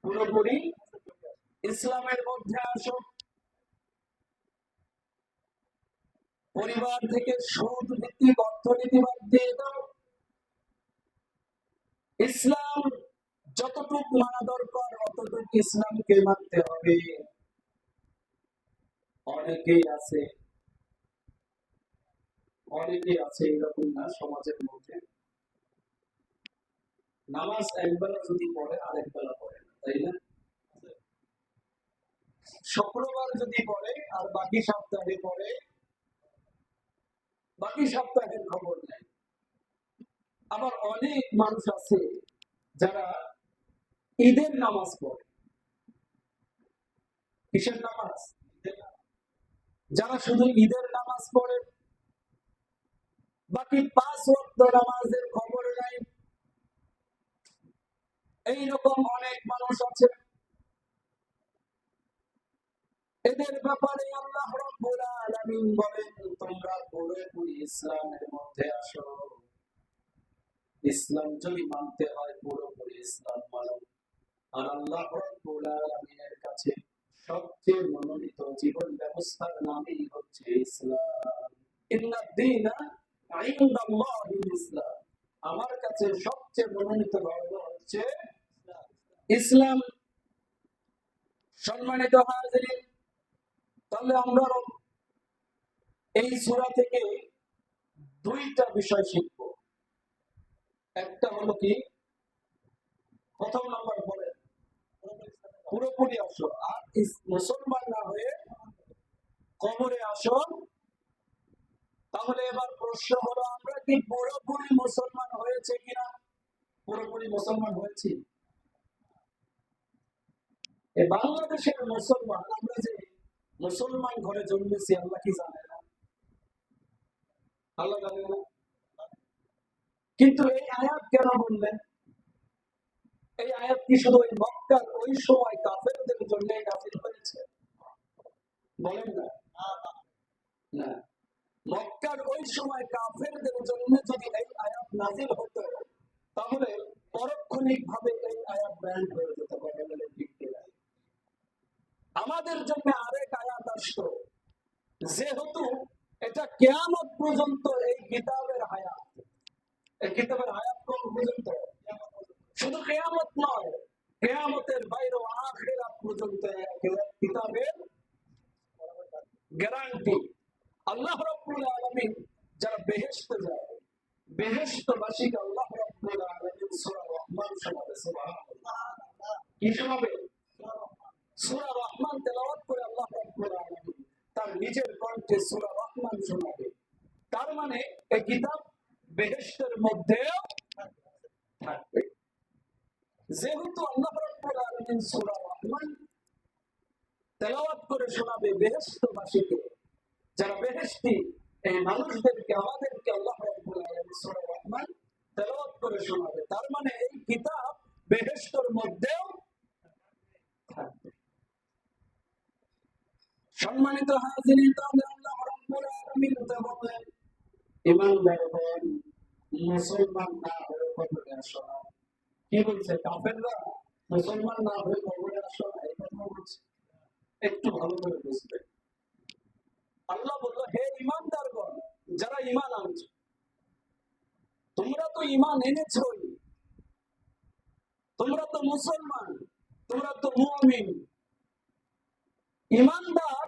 পুরোপুরি ইসলামের মধ্যে আসো। পরিবার থেকে সুদ ভিত্তিক অর্থনীতি বাদ দিয়ে দাও। ইসলাম যতটুক মানা দরকার অতটুক ইসলামকে মানতে হবে। অনেকেই আছে এরকম না সমাজের মধ্যে, নামাজ একবেলা যদি পড়ে আরেক বেলা পড়ে না, তাই না? শুক্রবার যদি পড়ে আর বাকি সপ্তাহে পড়ে, বাকি সপ্তাহের খবর নেই। আবার অনেক মানুষ আছে যারা ঈদের নামাজ পড়ে। কিসের নামাজ? যারা শুধু ঈদের নামাজ পড়ে, বাকি 5 ওয়াক্ত নামাজের খবর নাই। এইরকম অনেক মানুষ আছে। এদের ব্যাপারে আল্লাহ রাব্বুল আলামিন বলেন, তোমরা পুরোপুরি ইসলামের মধ্যে আসো। ইসলাম যদি মানতে হয় পুরোপুরি ইসলাম মানো। আর আল্লাহ রাব্বুল আলামিনের কাছে সবচেয়ে মনোনীত জীবন ব্যবস্থার নামই হচ্ছে ইসলাম। ইন্নাদ দীনা ইনদাল্লাহিল ইসলাম। আমার কাছে সবচেয়ে মনোনীত ধর্ম হচ্ছে ইসলাম। সম্মানিত হাজিরিন, তাহলে আমরা এই সূরা থেকে দুইটা বিষয় শিখব। একটা হলো কি, প্রথম নাম্বার বলে পুরোপুরি আসো, আর মুসলমান না হয়ে কবরে আসো। তাহলে এবার প্রশ্ন হলো, আমরা কি পুরোপুরি মুসলমান হয়েছে কিনা? পুরোপুরি মুসলমান হয়েছি? এই বাংলাদেশের মুসলমান, আমরা যে মুসলমান ঘরে জন্মেছি, আল্লাহ কি জানে না? আল্লাহ জানে না? কিন্তু এই আয়াত কেন বললেন? এই আয়াত কি শুধু ওই মক্কার ওই সময় কাফেরদের জন্য নাযিল হয়েছে? বলেন না। না, মক্কার ওই সময় কাফেরদের জন্য যদি এই আয়াত নাযিল হতো, তাহলে পরোক্ষণিকভাবে এই আয়াত ব্যান্ড হয়ে যেত। আমাদের জন্য আরেক আয়াত আসতো, যেহেতু এটা কিয়ামত পর্যন্ত এই কিতাবের হায়াত। এই কিতাবের হায়াত কোন পর্যন্ত? শুধু কিয়ামত নয়, কিয়ামতের বাইরে আখিরাত পর্যন্ত কিতাবের গ্যারান্টি। আল্লাহ রাব্বুল আলামিন যারা বেহেশতে যায়, বেহেশতবাসীকে আল্লাহ রাব্বুল আলামিন সূরা রহমান শোনাবে। সুবহানাল্লাহ। কি শোনাবে? সূরা রহমান তেলাওয়াত করে আল্লাহ রাব্বুল আলামিন তার নিজের কণ্ঠে সূরা রহমান শোনাবে। তার মানে এই কিতাব বেহেশতের মধ্যেও থাকবে। যেহেতু আল্লাহ রাব্বুল আলামিন সূরা রহমান তেলাওয়াত করে শোনাবে বেহেশতবাসীকে, যারা বেহেশতি, এই মানুষদেরকে, আমাদেরকে আল্লাহ রাব্বুল আলামিন সূরা রহমান তেলাওয়াত করে শোনাবে, তার মানে এই কিতাব বেহেশতের মধ্যেও থাকবে। সম্মানিত হাজিরিন, তাহলে আল্লাহ রাব্বুল আলামিন বলেন, ঈমানদারগণ, মুসলমান না হয়ে কবরে আসো না। কি বলছে? কাফেররা মুসলমান না হয়ে কবরে আসো না, এই কথা বলছে। একটু ভালো করে বুঝবে। আল্লাহ বলল, হে ঈমানদারগণ, যারা ঈমান আনছো, তোমরা তো ঈমান এনেছই, তোমরা তো মুসলমান, তোমরা তো মুমিন, ঈমানদার,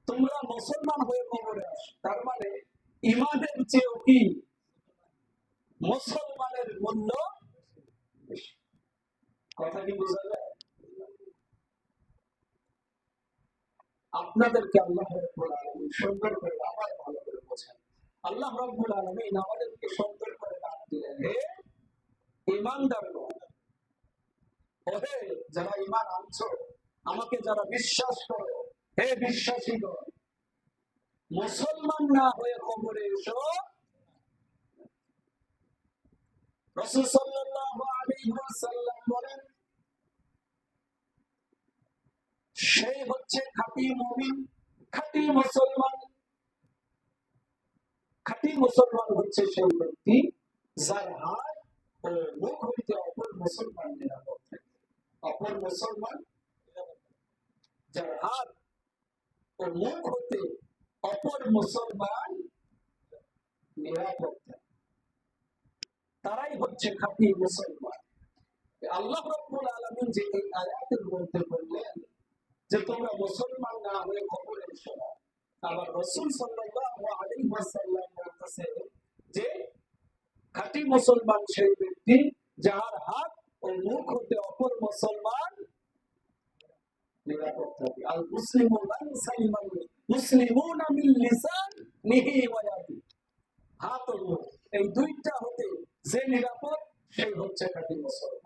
তোমরা মুসলমান হয়ে কবরে আসো। তার মানে ঈমানের চেয়েও কি মুসলমানের মূল্য বেশি। কথা কি বোঝা যায়? আপনাদেরকে আল্লাহ রাব্বুল আলামিন সুন্দর করে আবার ভালো করে বোঝান। আল্লাহ রাব্বুল আলামিন আমাদেরকে সুন্দর করে ডাক দিলেন, হে ঈমানদারগণ, ওহে যারা ঈমান আনছো, আমাকে যারা বিশ্বাস করো, হে বিশ্বাসীগণ, মুসলমান না হয়ে কবরে এসো। রাসূল সাল্লাল্লাহু আলাইহি ওয়াসাল্লাম বলেন, সে হচ্ছে খাঁটি মুমিন, খাঁটি মুসলমান। খাঁটি মুসলমান হচ্ছে সেই ব্যক্তি যার হাত ও মুখ হইতে অপর মুসলমান নিরাপদ থাকে। অপর মুসলমান, যার হাত ও মুখ হতে অপর মুসলমান নিরাপদ থাকে, তারাই হচ্ছে খাঁটি মুসলমান। আল্লাহ রাব্বুল আলামিন যে এই আয়াতের মধ্যে বললেন যে তোমরা মুসলমান না হয়ে কবরে এসো না, আবার রাসূল সাল্লাল্লাহু আলাইহি ওয়াসাল্লাম বলতেছেন যে খাঁটি মুসলমান সেই ব্যক্তি যার হাত ও মুখ হতে অপর মুসলমান নিরাপদ থাকে। আল মুসলিমু মান সালিমাল মুসলিমুনা মিন লিসানিহি ওয়া ইয়াদিহি, হাত ও মুখ এই দুইটা হতে যে নিরাপদ সেই হচ্ছে খাঁটি মুসলমান।